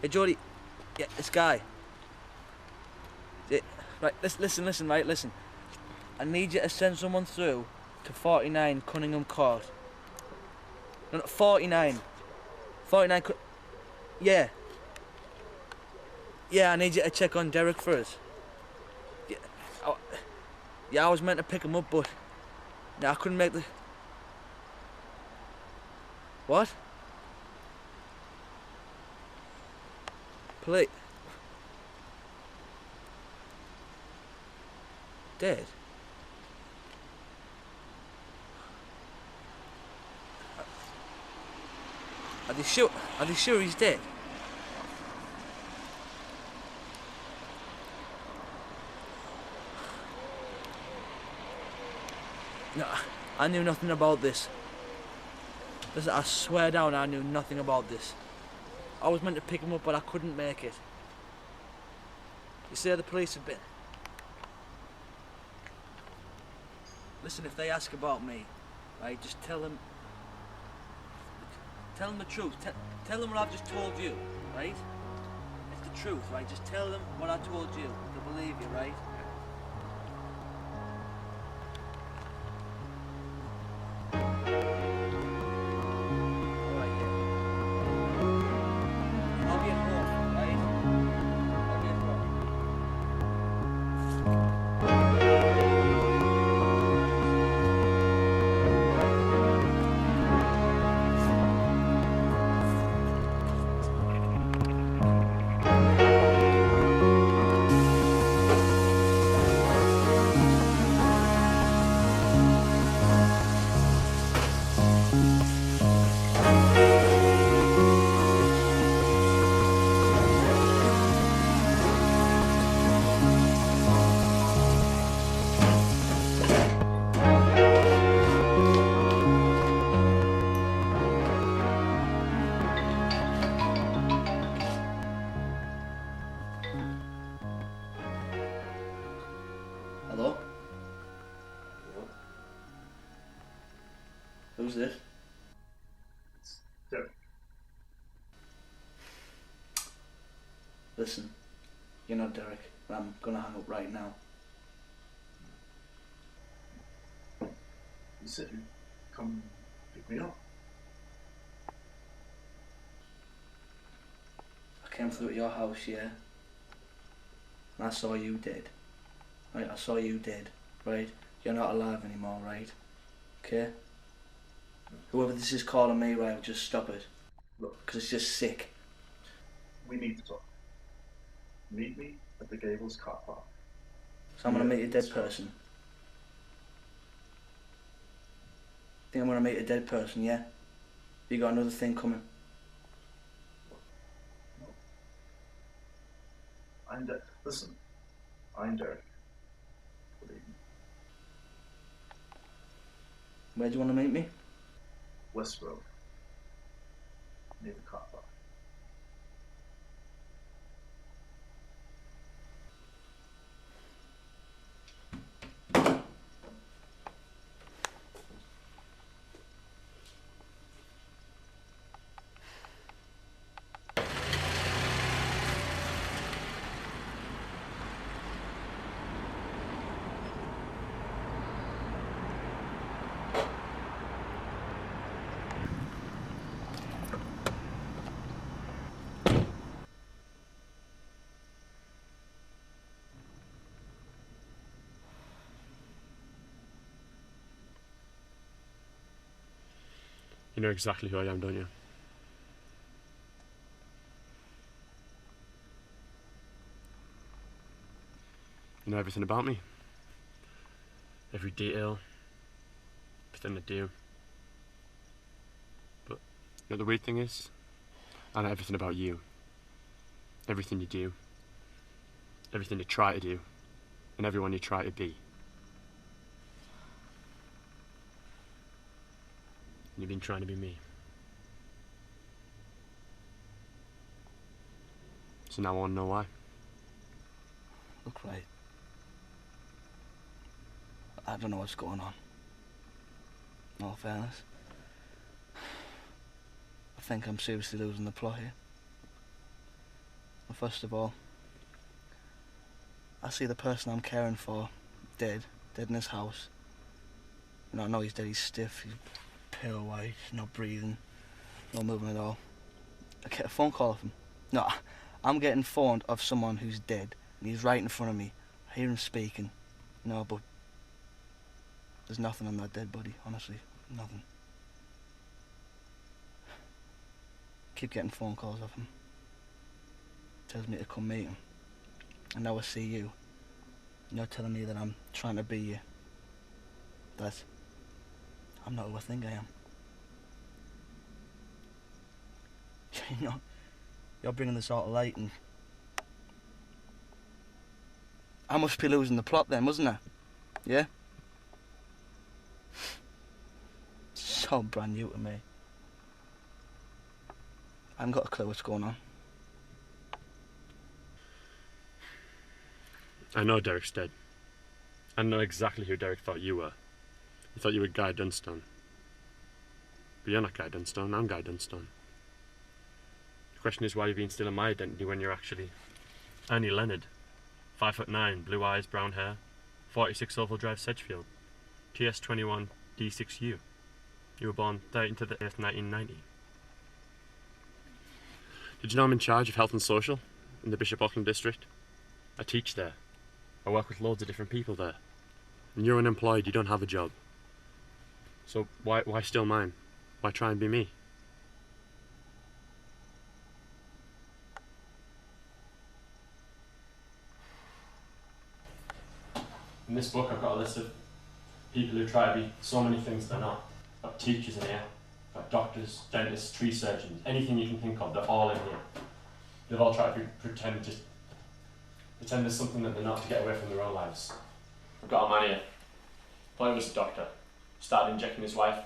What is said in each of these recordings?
Hey, Jody. Yeah, it's Guy. Yeah, right, listen, right, listen. I need you to send someone through to 49 Cunningham Court. No, 49. 49 Yeah. Yeah, I need you to check on Derek for us. Yeah, I was meant to pick him up, but no, I couldn't make the... What? Police? Dead? Are they sure? Are they sure he's dead? No, I knew nothing about this. Listen, I swear down, I knew nothing about this. I was meant to pick him up, but I couldn't make it. You see, the police have been... Listen, if they ask about me, right, just tell them... Tell them the truth. Tell them what I've just told you, right? It's the truth, right? Just tell them what I told you. They'll believe you, right? Hello? Hello? Who's this? It's Derek. Listen, you're not Derek. I'm gonna hang up right now. You said you'd come pick me up. I came through at your house, yeah? And I saw you dead. Right, I saw you dead, right? You're not alive anymore, right? Okay? Whoever this is calling me, right, just stop it. Look, Because it's just sick. we need to talk. Meet me at the Gables car park. So I'm gonna meet a dead person. Think I'm gonna meet a dead person, yeah? You got another thing coming? No. I'm Derek. Listen, I'm Derek. Believe me. Where do you want to meet me? West Road. Near the car park. You know exactly who I am, don't you? You know everything about me. Every detail. Everything I do. But you know the weird thing is? I know everything about you. Everything you do. Everything you try to do. And everyone you try to be. You've been trying to be me. So now I want to know why. Look, right. I don't know what's going on. In all fairness. I think I'm seriously losing the plot here. Well, first of all, I see the person I'm caring for dead in his house. You know, I know he's dead, he's stiff, he's pale white, not breathing, no movement at all. I get a phone call of him. No, I'm getting phoned of someone who's dead, and he's right in front of me. I hear him speaking, but there's nothing on that dead body, honestly, nothing. Keep getting phone calls of him. Tells me to come meet him. And now I see you. And you're telling me that I'm trying to be you. That I'm not who I think I am. You know, you're bringing this all to light, and I must be losing the plot then, mustn't I? Yeah? So brand new to me. I haven't got a clue what's going on. I know Derek's dead. I know exactly who Derek thought you were. He thought you were Guy Dunstone. But you're not Guy Dunstone, I'm Guy Dunstone. The question is why you've been stealing my identity when you're actually Annie Leonard. 5'9", blue eyes, brown hair, 46 Oval Drive, Sedgefield, TS21 D6U. You were born 13th to the 8th, 1990. Did you know I'm in charge of health and social in the Bishop Auckland district? I teach there. I work with loads of different people there. And you're unemployed, you don't have a job. So why steal mine? Why try and be me? In this book I've got a list of people who try to be so many things they're not. I've got teachers in here, I've got doctors, dentists, tree surgeons, anything you can think of, they're all in here. They've all tried to pretend there's something that they're not to get away from their own lives. I've got a man here, thought he was a doctor, started injecting his wife,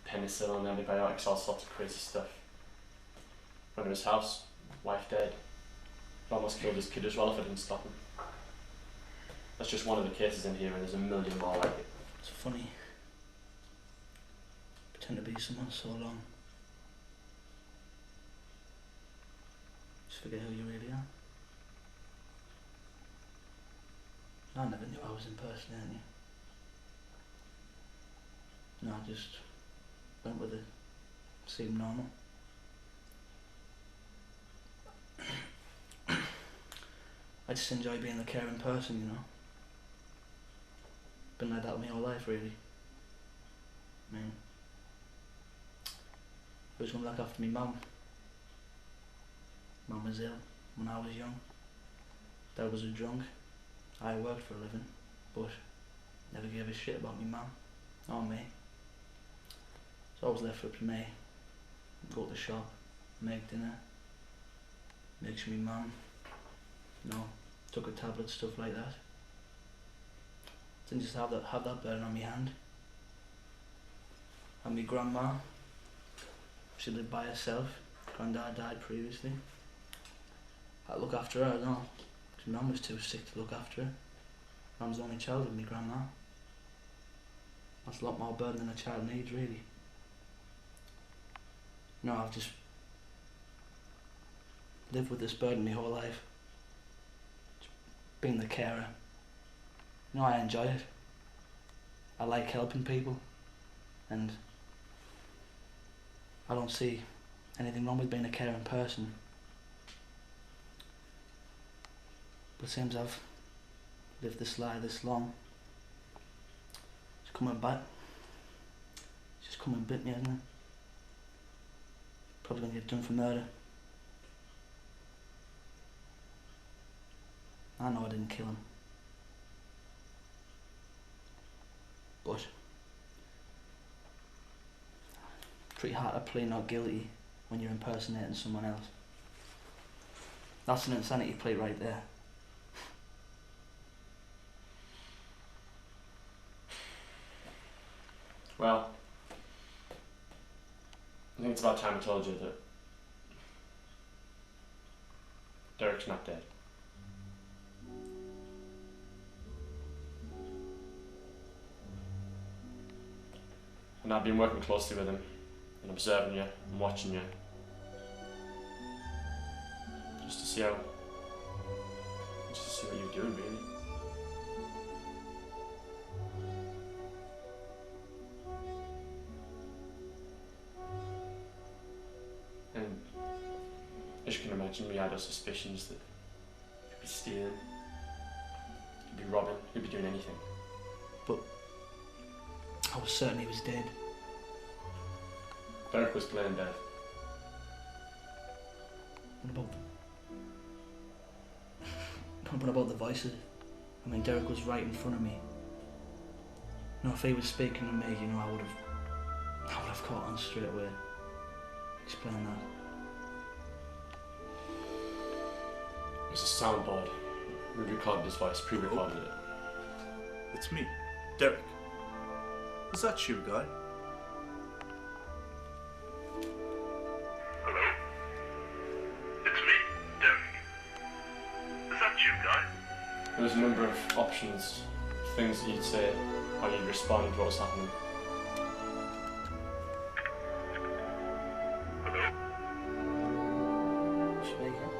penicillin, antibiotics, all sorts of crazy stuff. Went to his house, wife dead. He almost killed his kid as well if I didn't stop him. That's just one of the cases in here, and there's a million more like it. It's funny. Pretend to be someone so long. Just forget who you really are. I never knew I was impersonating you. No, I just went with it. Seemed normal. I just enjoy being the caring person, you know. Been like that my whole life, really. I mean, who's gonna look after me mum? Mum was ill when I was young. Dad was a drunk. I worked for a living, but never gave a shit about me mum or me. So I was left up to me. Go to the shop, make dinner, make sure me mum, took a tablet, stuff like that. Didn't just have that burden on my hand. And my grandma, she lived by herself. Granddad died previously. I had to look after her, no, because mum was too sick to look after her. Mum's the only child with my grandma. That's a lot more burden than a child needs, really. No, I've just lived with this burden my whole life. Just being the carer. I enjoy it. I like helping people, and I don't see anything wrong with being a caring person. But it seems I've lived this life this long. It's coming back. It's just come and bit me, hasn't it? Probably gonna get done for murder. I know I didn't kill him. But pretty hard to plead not guilty when you're impersonating someone else. That's an insanity plea right there. Well, I think it's about time I told you that Derek's not dead. And I've been working closely with him and observing you and watching you, just to see how see what you're doing, really. And as you can imagine, we had our suspicions that he'd be stealing, he'd be robbing, he'd be doing anything. But I was certain he was dead. Derek was playing dead. What about the voices? I mean, Derek was right in front of me. You know, if he was speaking to me, you know, I would have caught on straight away. Explain that. It was a soundboard. We recorded his voice, pre-recorded it. It's me, Derek. Is that you, Guy? Hello? It's me, Derek. Is that you, Guy? There was a number of options, things that you'd say, how you'd respond to what was happening. Hello? Speaking.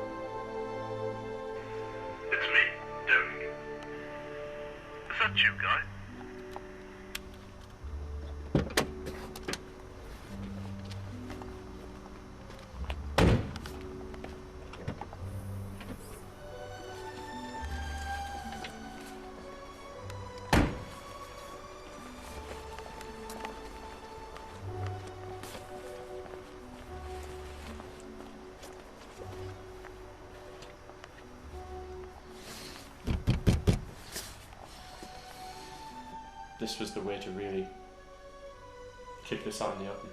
It's me, Derek. Is that you, Guy? This was the way to really kick this out in the open.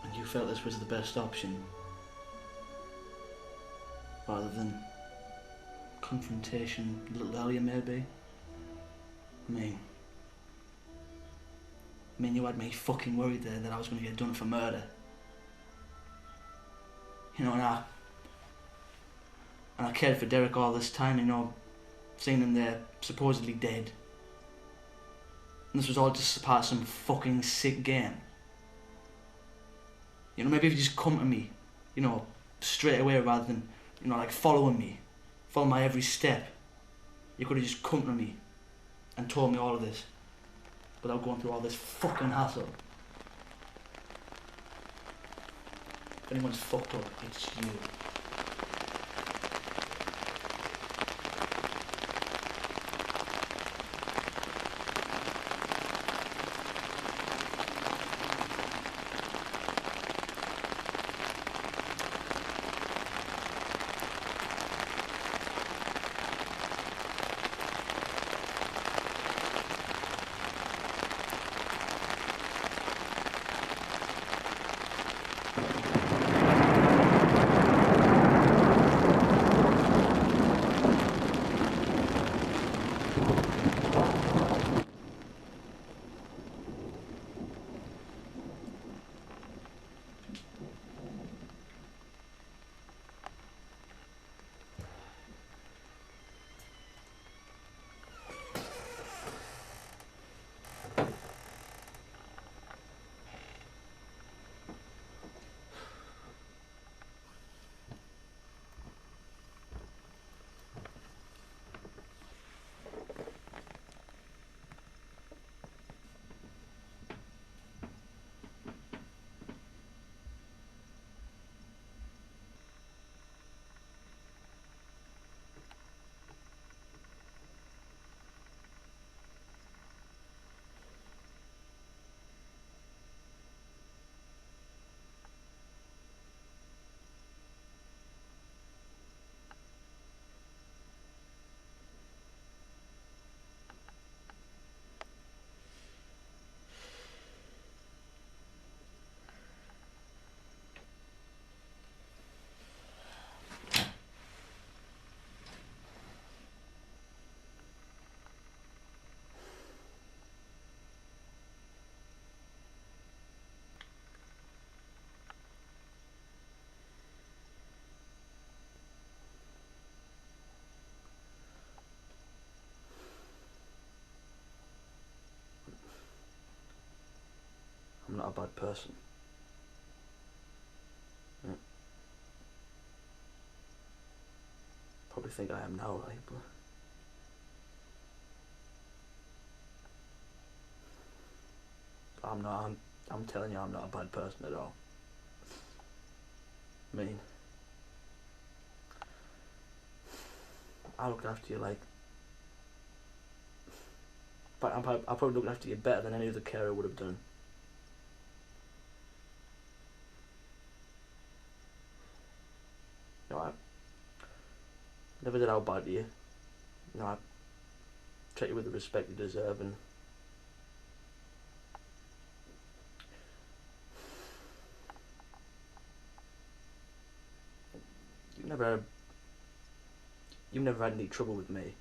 And you felt this was the best option? Rather than confrontation a little earlier, maybe? I mean, you had me fucking worried there that I was going to get done for murder. You know, and I cared for Derek all this time, you know, seeing him there supposedly dead. And this was all just part of some fucking sick game. You know, maybe if you just come to me, you know, straight away rather than, you know, like following me, follow my every step. You could have just come to me and told me all of this without going through all this fucking hassle. If anyone's fucked up, it's you. I'm not a bad person. Probably probably think I am now, right? But I'm not. I'm telling you, I'm not a bad person at all. I mean, I look after you like. But I probably look after you better than any other carer would have done. You know, I never did how bad to you. You know, I treat you with the respect you deserve, and you've never had any trouble with me.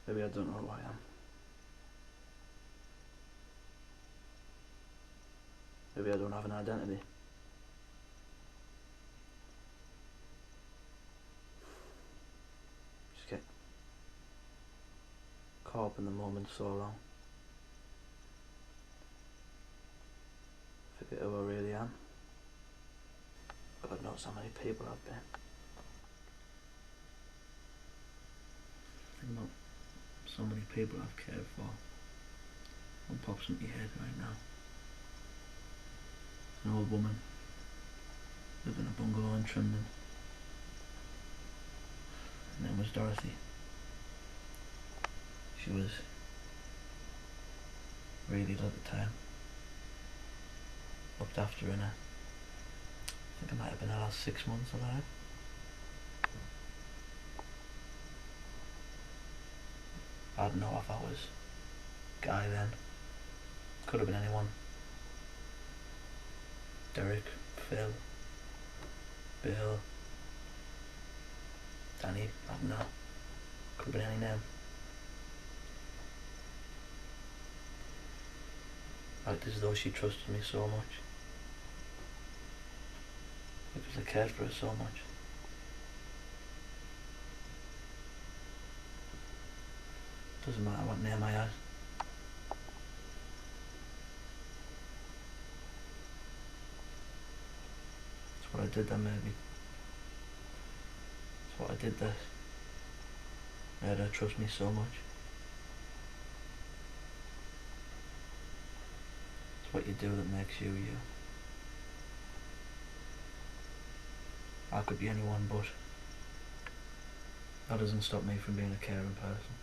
Maybe I don't know who I am. Maybe I don't have an identity. Just get caught up in the moment so long. Forget who I really am. God knows how many people I've been. Think about so many people I've cared for. One pops into your head right now. An old woman, lived in a bungalow in Trimden. Her name was Dorothy. She was really ill at the time. Looked after her in I think it might have been her last 6 months alive. I don't know if I was Guy then. Could have been anyone. Derek, Phil, Bill, Danny, I don't know. Could have been any name. Like as though she trusted me so much. Because I cared for her so much. Doesn't matter what name I had. That's what I did then, maybe. That's what I did that made her trust me so much. It's what you do that makes you you. I could be anyone, but that doesn't stop me from being a caring person.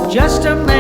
Just a man